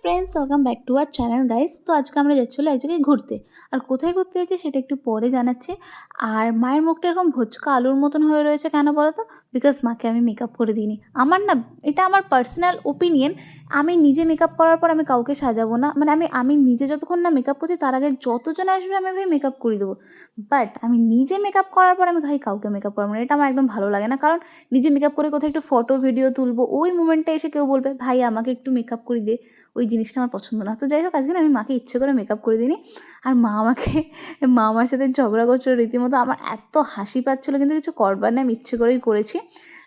Friends, welcome back to our channel guys. তো আজকে আমরা যাচ্ছিলো এক জায়গায় ঘুরতে। আর কোথায় ঘুরতে যাচ্ছি সেটা একটু পরে জানাচ্ছি। আর মায়ের মুখটা এরকম ভোচকা আলুর মতন হয়ে রয়েছে কেন বলো তো? বিকজ মাকে আমি মেকআপ করে দিইনি। আমার না, এটা আমার পার্সোনাল ওপিনিয়ন। আমি নিজে মেকআপ করার পর আমি কাউকে সাজাবো না। মানে আমি নিজে যতক্ষণ না মেকআপ করছি তার আগে যতজন আসবে আমি ভাই মেকআপ করে দেবো। বাট আমি নিজে মেকআপ করার পর আমি ভাই কাউকে মেকআপ করাবো না, এটা আমার একদম ভালো লাগে না। কারণ নিজে মেকআপ করে কোথাও একটু ফটো ভিডিও তুলবো, ওই মুমেন্টে এসে কেউ বলবে ভাই আমাকে একটু মেকআপ করে দে, ওই জিনিসটা আমার পছন্দ না। তো যাই হোক, আজকে আমি মাকে ইচ্ছে করে মেকআপ করে দিইনি। আর মা আমার সাথে ঝগড়া করছিল রীতিমতো। আমার এত হাসি পাচ্ছিলো, কিন্তু কিছু করবার নেই, আমি ইচ্ছে করেই করেছি।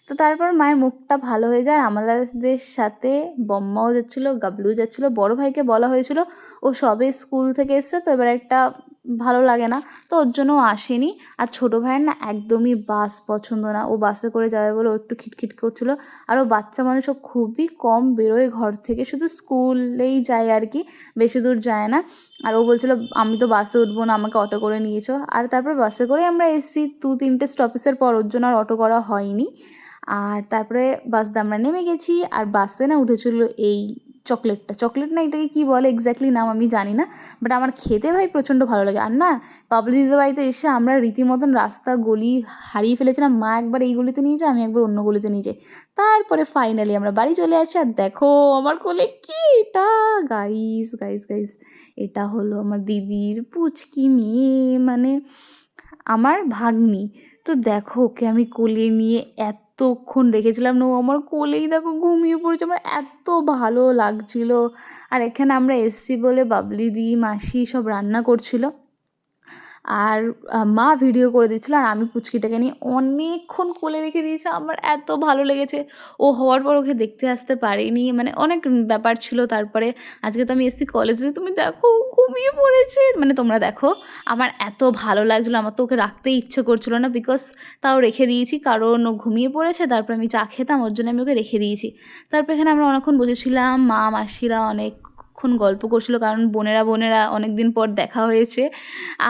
তো তারপর মায়ের মুখটা ভালো হয়ে যায়। আর আমাদের সাথে বম্মাও যাচ্ছিলো, গাবলুও যাচ্ছিলো। বড় ভাইকে বলা হয়েছিল, ও সবে স্কুল থেকে এসছে, তো এবার একটা ভালো লাগে না, তো ওর জন্য ও আসেনি। আর ছোটো ভাইয়ের না একদমই বাস পছন্দ না, ও বাসে করে যাবে বলে ও একটু খিটখিট করছিলো। আর ও বাচ্চা মানুষ, ও খুবই কম বেরোয় ঘর থেকে, শুধু স্কুলেই যায় আর কি, বেশি দূর যায় না। আর ও বলছিলো আমি তো বাসে উঠবো না, আমাকে অটো করে নিয়েছো। আর তারপর বাসে করে আমরা এসেছি 2-3টে স্টপেজের পর, ওর জন্য আর অটো করা হয়নি। আর তারপরে বাস দিয়ে আমরা নেমে গেছি। আর বাসে না উঠেছিল এই চকলেট না, এটাকে কী বলে এক্স্যাক্টলি নাম আমি জানি না, বাট আমার খেতে ভাই প্রচণ্ড ভালো লাগে। আর না, বাবলি দিদির বাড়িতে এসে আমরা রীতিমতন রাস্তা গলি হারিয়ে ফেলেছিলাম। মা একবার এই গলিতে নিয়ে যায়, আমি একবার অন্য গলিতে নিয়ে যাই। তারপরে ফাইনালি আমরা বাড়ি চলে আসি। আর দেখো আমার কোলে কি এটা, গাইস গাইস গাইস এটা হলো আমার দিদির পুচকি মেয়ে, মানে আমার ভাগ্নি। তো দেখো, ওকে আমি কোলে নিয়ে এতক্ষণ রেখেছিলাম না, ও আমার কোলেই দেখো ঘুমিয়ে পড়েছে, আমার এত ভালো লাগছিল। আর এখানে আমরা এসছি বলে বাবলি দি মাসি সব রান্না করছিল, আর মা ভিডিও করে দিচ্ছিলো, আর আমি পুচকিটাকে নিয়ে অনেকক্ষণ কোলে রেখে দিয়েছি। আমার এত ভালো লেগেছে। ও হওয়ার পর ওকে দেখতে আসতে পারিনি, মানে অনেক ব্যাপার ছিল। তারপরে আজকে তো আমি এসছি কলেজে, তুমি দেখো ঘুমিয়ে পড়েছে, মানে তোমরা দেখো। আমার এত ভালো লাগছিলো, আমার তো ওকে রাখতেই ইচ্ছে করছিলো না, বিকজ তাও রেখে দিয়েছি, কারণ ও ঘুমিয়ে পড়েছে। তারপর আমি চা খেতাম, ওর জন্য আমি ওকে রেখে দিয়েছি। তারপর এখানে আমরা অনেকক্ষণ বসেছিলাম, মা মাসিরা অনেকক্ষণ গল্প করছিলো, কারণ বোনেরা অনেক দিন পর দেখা হয়েছে।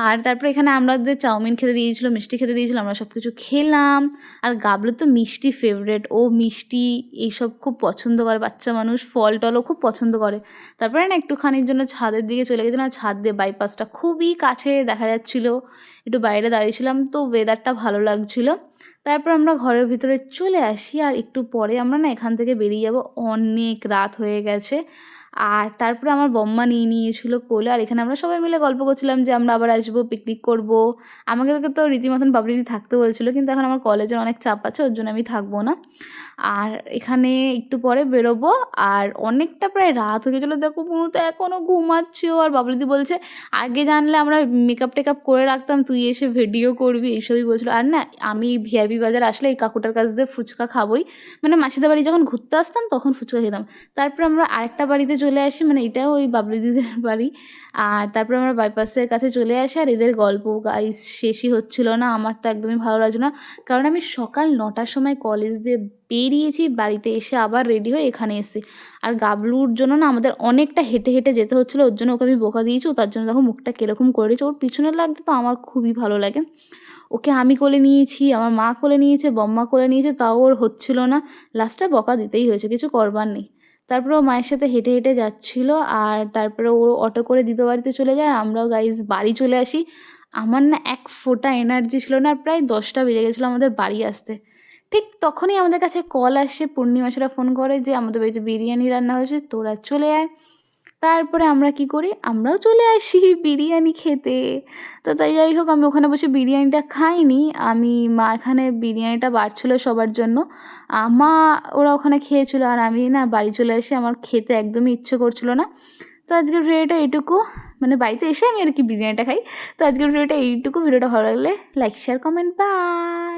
আর তারপরে এখানে আমাদের চাউমিন খেতে দিয়েছিলো, মিষ্টি খেতে দিয়েছিলো, আমরা সব কিছু খেলাম। আর গাবলু তো মিষ্টি ফেভারেট, ও মিষ্টি এইসব খুব পছন্দ করে, বাচ্চা মানুষ ফল টলও খুব পছন্দ করে। তারপরে না একটুখানির জন্য ছাদের দিকে চলে গেছিলাম। ছাদ দিয়ে বাইপাসটা খুবই কাছে দেখা যাচ্ছিলো, একটু বাইরে দাঁড়িয়েছিলাম, তো ওয়েদারটা ভালো লাগছিলো। তারপর আমরা ঘরের ভিতরে চলে আসি। আর একটু পরে আমরা না এখান থেকে বেরিয়ে যাব, অনেক রাত হয়ে গেছে। আর তারপরে আমার বম্মা নিয়েছিল কোলে। আর এখানে আমরা সবাই মিলে গল্প করছিলাম যে আমরা আবার আসবো, পিকনিক করব। আমাকে তো রীতিমতন বাবলিদি থাকতে বলছিল, কিন্তু এখন আমার কলেজের অনেক চাপ আছে, ওর জন্য আমি থাকবো না। আর এখানে একটু পরে বেরোবো। আর অনেকটা প্রায় রাত হয়ে গেছিলো, দেখো পুরো তো এখনও ঘুমাচ্ছিও। আর বাবলিদি বলছে আগে জানলে আমরা মেকআপ টেকআপ করে রাখতাম, তুই এসে ভিডিও করবি, এইসবই বলছিলো। আর না, আমি ভিআইপি বাজার আসলে এই কাকুটার কাছ দিয়ে ফুচকা খাবোই, মানে মাসিদের বাড়ি যখন ঘুরতে আসতাম তখন ফুচকা খেতাম। তারপর আমরা আরেকটা বাড়িতে চলে আসি, মানে এটাও ওই বাবলি দিদির বাড়ি। আর তারপর আমরা বাইপাসের কাছে চলে আসি। আর এদের গল্প গাইস শেষই হচ্ছিল না, আমার তো একদমই ভালো লাগছে না, কারণ আমি সকাল 9টার সময় কলেজ দিয়ে বেরিয়েছি, বাড়িতে এসে আবার রেডি হয়ে এখানে এসেছি। আর গাবলুর জন্য না আমাদের অনেকটা হেঁটে হেঁটে যেতে হচ্ছিলো, ওর জন্য ওকে আমি বোকা দিয়েছি। তার জন্য দেখো মুখটা কীরকম করেছে, ওর পিছনে লাগতে তো আমার খুবই ভালো লাগে। ওকে আমি কোলে নিয়েছি, আমার মা কোলে নিয়েছে, বম্মা কোলে নিয়েছে, তাও ওর হচ্ছিল না। লাস্টে বকা দিতেই হয়েছে, কিছু করবার নেই। তারপরে ও মায়ের সাথে হেঁটে হেঁটে যাচ্ছিলো। আর তারপরে ও অটো করে দিদি বাড়িতে চলে যায়, আমরাও গাইজ বাড়ি চলে আসি। আমার না এক ফোঁটা এনার্জি ছিল না, প্রায় 10টা বেজে গেছিলো আমাদের বাড়ি আসতে। ঠিক তখনই আমাদের কাছে কল আসে, পূর্ণিমাসেরা ফোন করে যে আমাদের বাড়িতে বিরিয়ানি রান্না হয়েছে, তোরা চলে আয়। তারপরে আমরা কি করি, আমরাও চলে আসি বিরিয়ানি খেতে। তো তাই যাই হোক, আমি ওখানে বসে বিরিয়ানিটা খাইনি, মা এখানে বিরিয়ানিটা বাড়ছিল সবার জন্য। মা ওরা ওখানে খেয়েছিল, আর আমি না বাড়ি চলে এসে আমার খেতে একদমই ইচ্ছে করছিল না। তো আজকের ভিডিওটা এইটুকু, মানে বাড়িতে এসে আমি আর কি বিরিয়ানিটা খাই। তো আজকের ভিডিওটা এইটুকু। ভিডিওটা ভালো লাগলে লাইক শেয়ার কমেন্ট, বাই।